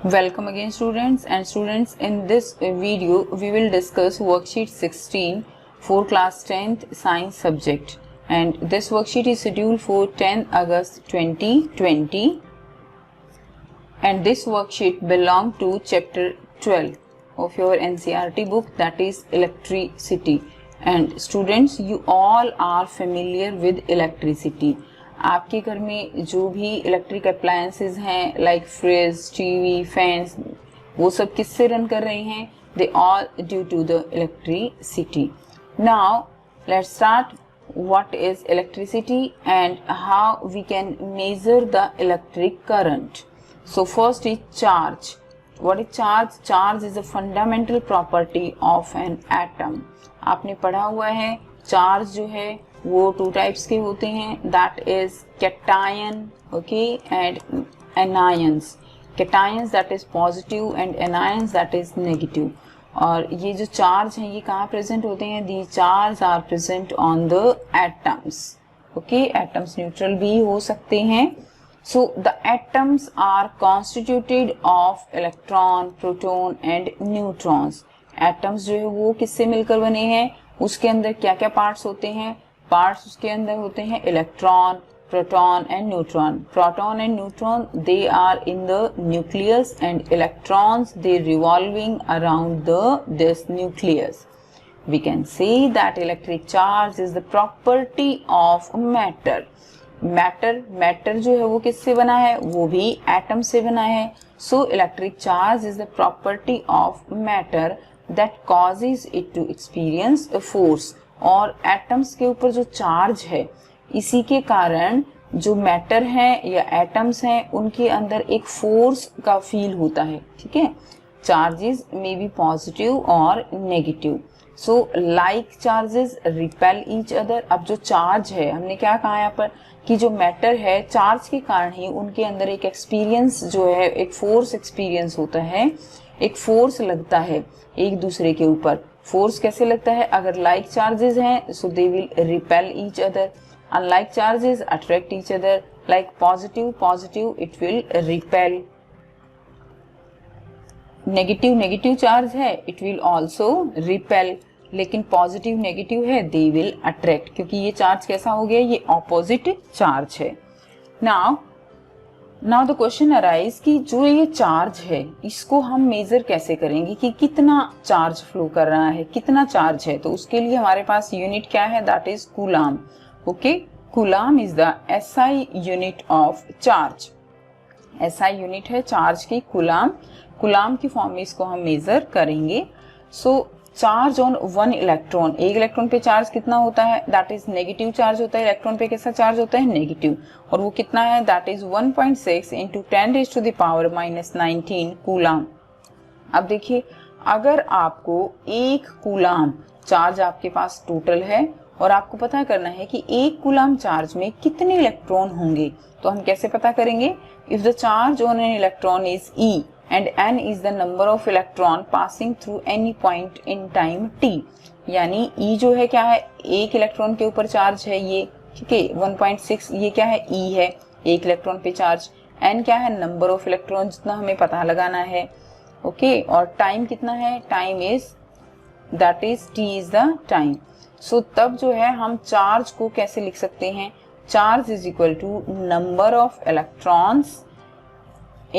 Welcome again students, in this video we will discuss worksheet 16 for class 10th science subject, and this worksheet is scheduled for 10 August 2020 and this worksheet belong to chapter 12 of your NCERT book, that is electricity. And students, you all are familiar with electricity. आपके घर में जो भी electric appliances हैं like fridge, TV, fans, वो सब किससे run कर रहे हैं? They all due to the electricity. Now let's start. What is electricity and how we can measure the electric current. So first is charge. What is charge? Charge is a fundamental property of an atom. आपने पढ़ा हुआ है charge जो है वो two types के होते हैं, that is cation, okay, and anions. Cations that is positive and anions that is negative. और ये जो चार्ज हैं ये कहाँ प्रेजेंट होते हैं? The charge are present on the atoms. Okay, atoms neutral भी हो सकते हैं. So the atoms are constituted of electron, proton and neutrons. Atoms जो है वो किससे मिलकर बने हैं? उसके अंदर क्या क्या पार्ट्स होते हैं? पार्ट्स उसके अंदर होते हैं electron, proton and neutron. Proton and neutron they are in the nucleus and electrons they revolving around this nucleus. We can say that electric charge is the property of matter. Matter जो है वो किससे बना है? वो भी atom से बना है. So electric charge is the property of matter that causes it to experience a force. और एटम्स के ऊपर जो चार्ज है इसी के कारण जो मैटर है या एटम्स हैं उनके अंदर एक फोर्स का फील होता है. ठीक है, चार्जेस मे बी पॉजिटिव और negative. So like charges repel each other. अब जो चार्ज है, हमने क्या कहा यहाँ पर कि जो मैटर है चार्ज के कारण ही उनके अंदर एक एक्सपीरियंस जो है, एक फोर्स एक्सपीरियंस होता है, एक फोर्स लगता है एक दूसरे के ऊपर. फोर्स कैसे लगता है? अगर लाइक चार्जेस हैं so they will repel each other, unlike charges attract each other. Like positive it will repel. Negative charge है इट विल आल्सो रिपेल. लेकिन पॉजिटिव नेगेटिव है दे विल अट्रैक्ट, क्योंकि ये चार्ज कैसा हो गया? ये ऑपोजिट चार्ज है. नाउ द क्वेश्चन अराइज कि जो ये चार्ज है इसको हम मेजर कैसे करेंगे कि कितना चार्ज फ्लो कर रहा है, कितना चार्ज है. तो उसके लिए हमारे पास यूनिट क्या है? That is coulomb. Okay, coulomb is the SI unit of charge. SI unit है चार्ज की कूलाम. कूलाम की फॉर्म में इसको हम मेजर करेंगे. सो चार्ज ऑन वन इलेक्ट्रॉन, एक इलेक्ट्रॉन पे चार्ज कितना होता है? दैट इज नेगेटिव चार्ज होता है. इलेक्ट्रॉन पे कैसा चार्ज होता है? नेगेटिव. और वो कितना है? That is 1.6 into 10⁻⁻19 coulomb. अब देखिए, अगर आपको एक कूलाम चार्ज आपके पास टोटल है और आपको पता करना है कि एक कूलाम चार्ज में कितने इलेक्ट्रॉन होंगे, तो हम कैसे पता करेंगे? If the charge on an electron is E and n is the number of electron passing through any point in time t. यानी E जो है क्या है? एक इलेक्ट्रॉन के ऊपर चार्ज है ये, ठीक है, 1.6. ये क्या है? E है, एक इलेक्ट्रॉन पे चार्ज. n क्या है? नंबर ऑफ इलेक्ट्रॉन जितना हमें पता लगाना है. ओके, और टाइम कितना है? Time is that is t is the time. So तब जो है हम चार्ज को कैसे लिख सकते हैं? Charge is equal to number of electrons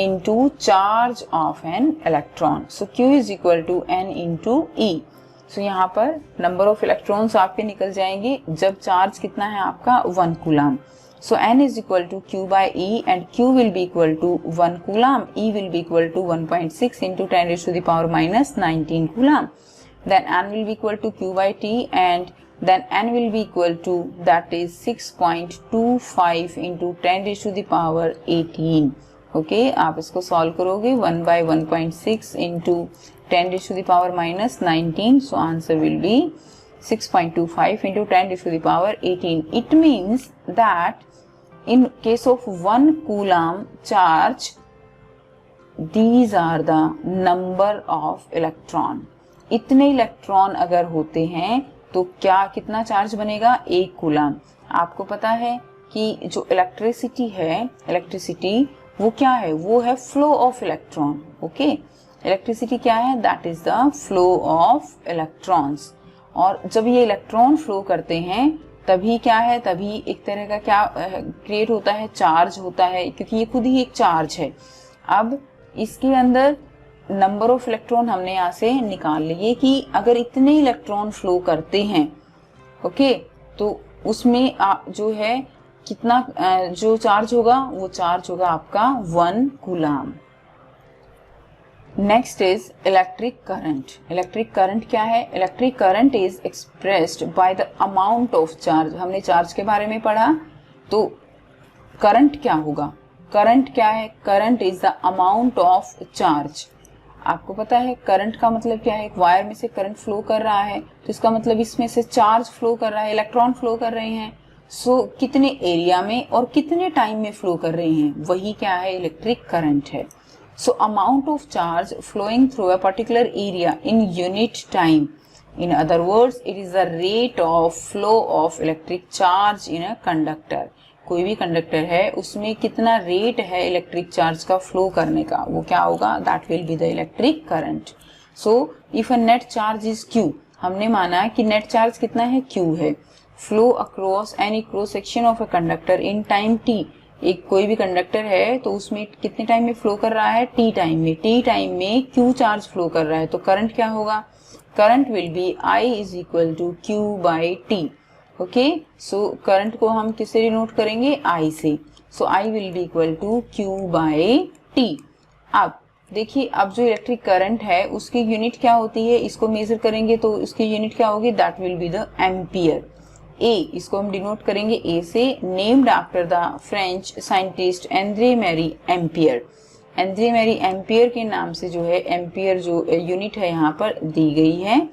into charge of an electron. So Q is equal to N into E. So यहाँ पर number of electrons आपके निकल जाएंगे जब चार्ज कितना है आपका? 1 coulomb. So N is equal to Q by E and Q will be equal to 1 coulomb. E will be equal to 1.6 into 10⁻⁻19 coulomb. Then N will be equal to Q by T and then N will be equal to that is 6.25 into 10⁻18. Okay, आप इसको solve करोगे 1 by 1.6 into 10⁻⁻19. So answer will be 6.25 into 10⁻18. It means that in case of 1 coulomb charge these are the number of electron. इतने electron अगर होते हैं तो क्या कितना चार्ज बनेगा? 1 कूलाम. आपको पता है कि जो इलेक्ट्रिसिटी है, इलेक्ट्रिसिटी वो क्या है, वो है flow of electron. Okay, electricity क्या है, that is the flow of electrons. और जब ये इलेक्ट्रॉन फ्लो करते हैं तभी क्या है, तभी एक तरह का क्या क्रिएट होता है, चार्ज होता है, क्योंकि ये खुद ही एक चार्ज है। अब इसके अंदर नंबर ऑफ इलेक्ट्रॉन हमने यहाँ से निकाल लिए कि अगर इतने इलेक्ट्रॉन फ्लो करते हैं, ओके, तो उसमें जो है कितना जो चार्ज होगा, वो चार्ज होगा आपका 1 coulomb. Next is electric current. Electric current क्या है, electric current is expressed by the amount of charge. हमने चार्ज के बारे में पढ़ा, तो करंट क्या होगा, करंट क्या है, current is the amount of charge. आपको पता है करंट का मतलब क्या है, एक वायर में से करंट फ्लो कर रहा है, तो इसका मतलब इसमें से चार्ज फ्लो कर रहा है, इलेक्ट्रॉन फ्लो कर रहे हैं। सो कितने एरिया में और कितने टाइम में फ्लो कर रहे हैं, वही क्या है, इलेक्ट्रिक करंट है। So amount of charge flowing through a particular area in unit time, in other words it is the rate of flow of electric charge in a conductor. कोई भी कंडक्टर है उसमें कितना रेट है electric charge का flow करने का, वो क्या होगा, that will be the electric current. So if a net charge is Q, हमने माना कि नेट चार्ज कितना है, क्यू है, flow across any cross section of a conductor in time T. एक कोई भी कंडक्टर है तो उसमें कितने टाइम में फ्लो कर रहा है, टी टाइम में, टी टाइम में क्यू चार्ज फ्लो कर रहा है, तो करंट क्या होगा, current will be I is equal to Q by T. Okay, so current को हम किससे डिनोट करेंगे, आई से। So I will be equal to Q by T. अब देखिए, अब जो इलेक्ट्रिक करंट है उसकी यूनिट क्या होती है, इसको मेजर करेंगे तो उसकी यूनिट क्या होगी, that will be the ampere. A, इसको हम डिनोट करेंगे ए से, named after the French scientist Andre Marie Ampere. Andre Marie Ampere के नाम से जो है एम्पियर जो यूनिट है यहाँ पर दी गई है।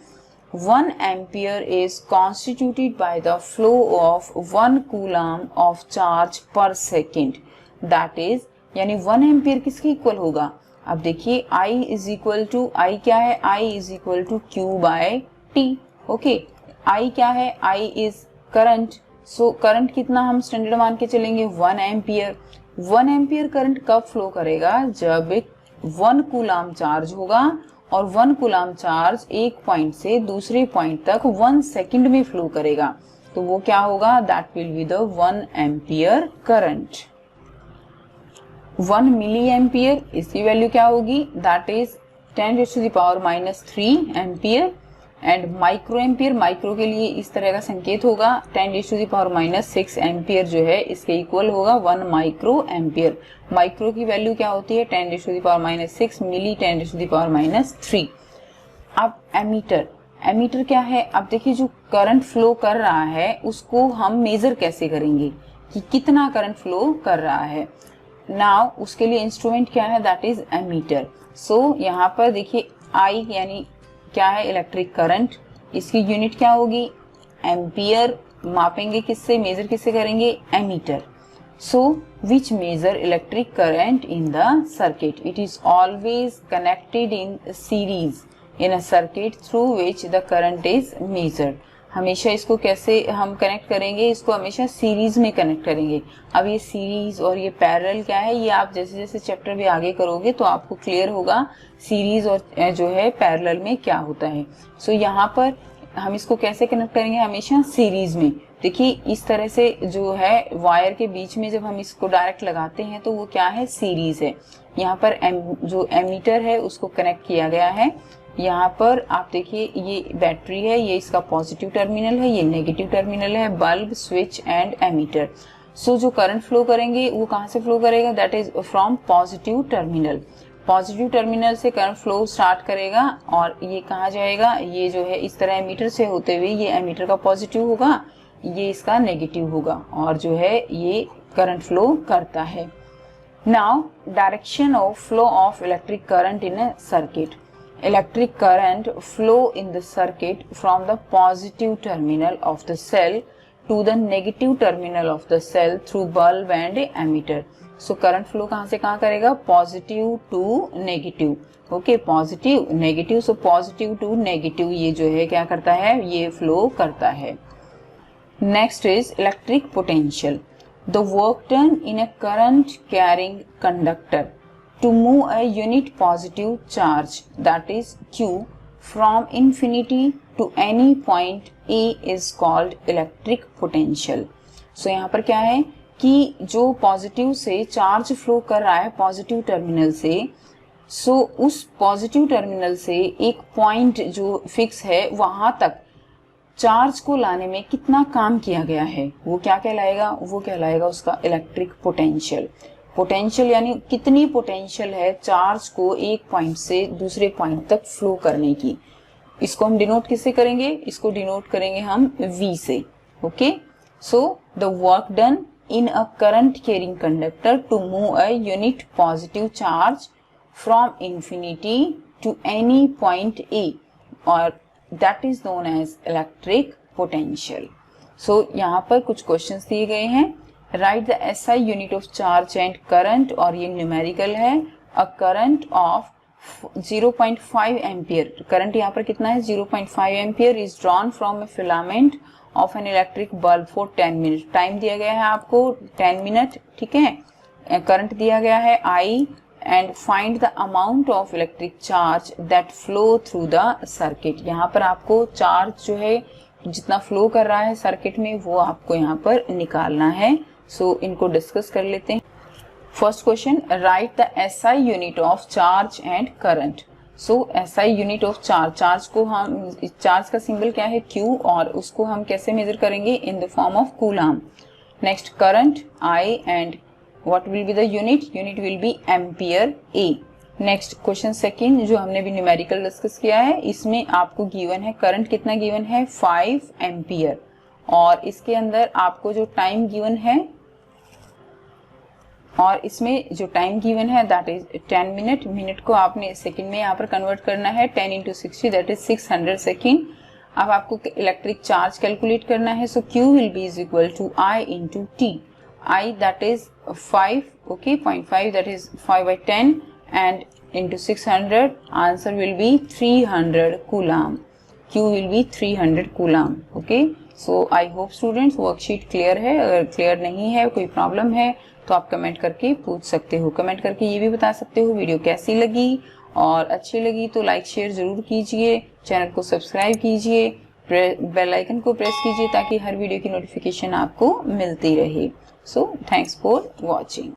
1 ampere is constituted by the flow of 1 coulomb of charge per second. That is, यानी 1 एम्पियर किसके इक्वल होगा, अब देखिए I is equal to, I क्या है, I is equal to Q by T। Okay, I क्या है, I is current. So current कितना हम स्टैंडर्ड मान के चलेंगे, 1 एम्पियर। 1 एम्पियर करंट कब फ्लो करेगा, जब 1 कूलम चार्ज होगा, और 1 कूलम चार्ज एक पॉइंट से दूसरे पॉइंट तक 1 सेकंड में फ्लो करेगा, तो वो क्या होगा, that will be the 1 ampere current. 1 milli ampere, इसकी वैल्यू क्या होगी, that is 10⁻³ ampere. And micro ampere, micro के लिए इस तरह का संकेत होगा, 10⁻⁻6 एम्पियर जो है इसके इक्वल होगा 1 माइक्रो एम्पियर। माइक्रो की वैल्यू क्या होती है, 10⁻6 मिली 10⁻3। अब एमीटर, एमीटर क्या है, अब देखिए जो करंट फ्लो कर रहा है उसको हम मेजर कैसे करेंगे कि कितना करंट फ्लो कर रहा है। नाउ उसके लिए इंस्ट्रूमेंट क्या है, दैट इज एमीटर। सो यहाँ पर देखिए आई यानी क्या है, इलेक्ट्रिक करंट, इसकी यूनिट क्या होगी, एम्पियर। मापेंगे किससे, मेजर किससे करेंगे, ammeter. So which measure electric current in the circuit, it is always connected in series in a circuit through which the current is measured. हमेशा इसको कैसे हम कनेक्ट करेंगे, इसको हमेशा सीरीज में कनेक्ट करेंगे। अब ये सीरीज और ये पैरेलल क्या है, ये आप जैसे जैसे चैप्टर भी आगे करोगे तो आपको क्लियर होगा सीरीज और जो है पैरेलल में क्या होता है। सो यहाँ पर हम इसको कैसे कनेक्ट करेंगे, हमेशा सीरीज में। देखिए इस तरह से जो है वायर के बीच में जब हम इसको डायरेक्ट लगाते हैं तो वो क्या है, सीरीज है। यहाँ पर जो एमीटर है उसको कनेक्ट किया गया है। यहाँ पर आप देखिए ये बैटरी है, ये इसका पॉजिटिव टर्मिनल है, ये नेगेटिव टर्मिनल है, बल्ब, स्विच एंड एमीटर। सो जो करंट फ्लो करेंगे वो कहाँ से फ्लो करेगा, that is from positive terminal. Positive terminal से करंट फ्लो स्टार्ट करेगा और ये कहाँ जाएगा, ये जो है इस तरह एमीटर से होते हुए ये एमीटर का पॉजिटिव होगा, ये इसका नेगेटिव होगा, और जो है ये करंट फ्लो करता है। Now direction of flow of electric current in a circuit. Electric current flow in the circuit from the positive terminal of the cell to the negative terminal of the cell through bulb and ammeter. So current flow कहाँ से कहाँ करेगा, positive to negative. Okay, positive, negative. So positive to negative ये जो है क्या करता है, ये flow करता है। Next is electric potential. The work done in a current carrying conductor to move a unit positive charge, that is Q, from infinity to any point A is called electric potential. So यहाँ पर क्या है कि जो positive से charge flow कर रहा है पॉजिटिव टर्मिनल से, सो उस पॉजिटिव टर्मिनल से एक पॉइंट जो फिक्स है वहां तक चार्ज को लाने में कितना काम किया गया है, वो क्या कहलाएगा, वो कहलाएगा उसका इलेक्ट्रिक पोटेंशियल. पोटेंशियल यानी कितनी पोटेंशियल है चार्ज को एक पॉइंट से दूसरे पॉइंट तक फ्लो करने की. इसको हम डिनोट किससे करेंगे, इसको डिनोट करेंगे हम V से. Okay, so the work done in a current carrying conductor to move a unit positive charge from infinity to any point A, और that is known as electric potential. So यहाँ पर कुछ questions दिए गए हैं. Write the SI unit of charge and current, और ये numerical है. A current of 0.5 ampere, current यहाँ पर कितना है 0.5 ampere, is drawn from a filament of an electric bulb for 10 minute. Time दिया गया है आपको 10 मिनट, ठीक है. करंट दिया गया है I, and find the amount of electric charge that flow through the circuit. यहाँ पर आपको चार्ज जो है जितना फ्लो कर रहा है सर्किट में वो आपको यहाँ पर निकालना है. सो इनको डिस्कस कर लेते हैं. First question, right the SI unit of charge and current. So SI unit of charge, charge को हम, चार्ज का सिंबल क्या है Q, और उसको हम कैसे मेजर करेंगे in the form of coulomb. Next current I, and what will be the unit, unit will be ampere A. Next question second जो हमने भी न्यूमेरिकल डिस्कस किया है, इसमें आपको गिवन है करंट कितना गिवन है 5 एम्पियर, और इसके अंदर आपको जो टाइम गिवन है, और इसमें जो टाइम गिवन है दैट इज 10 मिनट. मिनट को आपने सेकंड में यहाँ पर कन्वर्ट करना है. 10 into 60 दैट इज 600 सेकंड. अब आपको इलेक्ट्रिक चार्ज कैलकुलेट करना है. So Q will be is equal to I into T. I that is 5, okay, 0.5 that is 5/10 and into 600, answer will be 300 coulomb. Q will be 300 coulomb. Okay, so I hope students worksheet clear है. अगर clear नहीं है, कोई problem है तो आप comment करके पूछ सकते हो. कमेंट करके ये भी बता सकते हो वीडियो कैसी लगी, और अच्छी लगी तो लाइक शेयर जरूर कीजिए. चैनल को सब्सक्राइब कीजिए, बेल आइकन को प्रेस कीजिए ताकि हर वीडियो की नोटिफिकेशन आपको मिलती रहे. So thanks for watching.